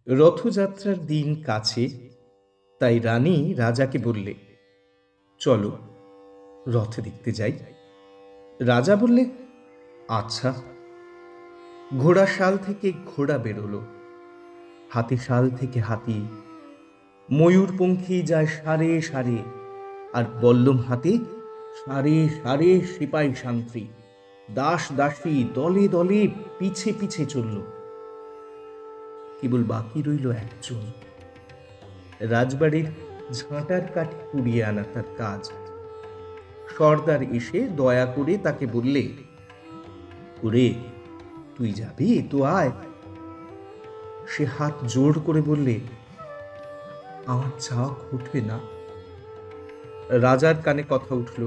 রথযাত্রার দিন কাছে, তাই রানী রাজাকে বললে, চলো রথ দেখতে যাই। রাজা বললে, আচ্ছা। ঘোড়া শাল থেকে ঘোড়া বেরোলো, হাতি শাল থেকে হাতি, ময়ূরপঙ্খী যায় সারে সারে, আর বল্লম হাতে সারে সারে সিপাই শান্তি, দাস দাসী দলে দলে পিছে পিছে চলল। কেবল বাকি রইল একজন, রাজবাড়ির ঝাঁটার কাঠি কুড়িয়ে আনা তার কাজ। সর্দার এসে দয়া করে তাকে বললে, ওরে তুই যাবি তো আয়। সে হাত জোড় করে বললে, আমার যাওয়া ঘটবে না। রাজার কানে কথা উঠল,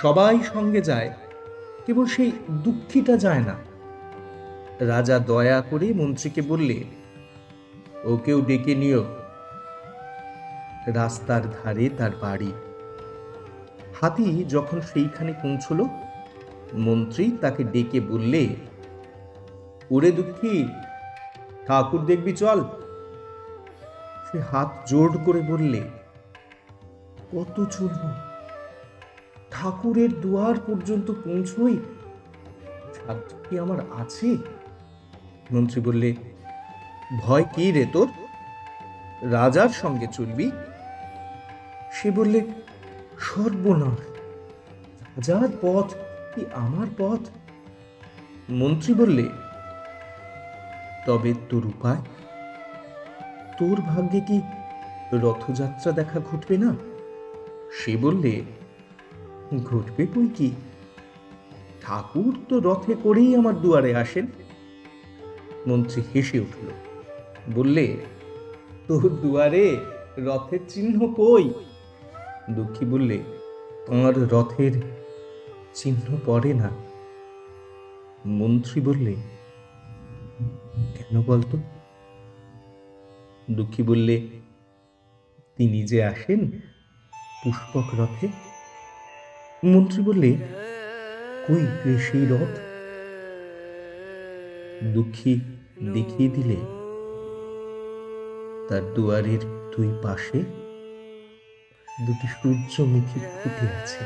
সবাই সঙ্গে যায়, কেবল সেই দুঃখীটা যায় না। রাজা দয়া করে মন্ত্রীকে বললে, ওকেও ডেকে নিও। রাস্তার ধারে তার বাড়ি। হাতি যখন সেইখানে পৌঁছল, মন্ত্রী তাকে ডেকে বললে, ওরে দুঃখী, ঠাকুর দেখবি চল। সে হাত জোড় করে বললে, কত চলব, ঠাকুরের দুয়ার পর্যন্ত পৌঁছই, সাধ্য কি আমার আছে? মন্ত্রী বললে, ভয় কি রে তোর, রাজার সঙ্গে চলবি। সে বললে, সর্বনাশ, রাজার পথ কি আমার পথ? মন্ত্রী বললে, তবে তোর উপায়? তোর ভাগ্যে কি রথযাত্রা দেখা ঘটবে না? সে বললে, ঘটবে বই কি, ঠাকুর তো রথে করেই আমার দুয়ারে আসেন। মন্ত্রী হেসে উঠল, বললে, তোর দুয়ারে রথের চিহ্ন কই? দুঃখী বললে, তোমার রথের চিহ্ন পড়ে না। মন্ত্রী বললে, কেন বলতো? দুঃখী বললে, তিনি যে আসেন পুষ্পক রথে। মন্ত্রী বললে, কই রে সেই রথ? দুঃখী দেখিয়ে দিলে, তার দুয়ারের দুই পাশে দুটি সূর্যমুখী ফুটে আছে।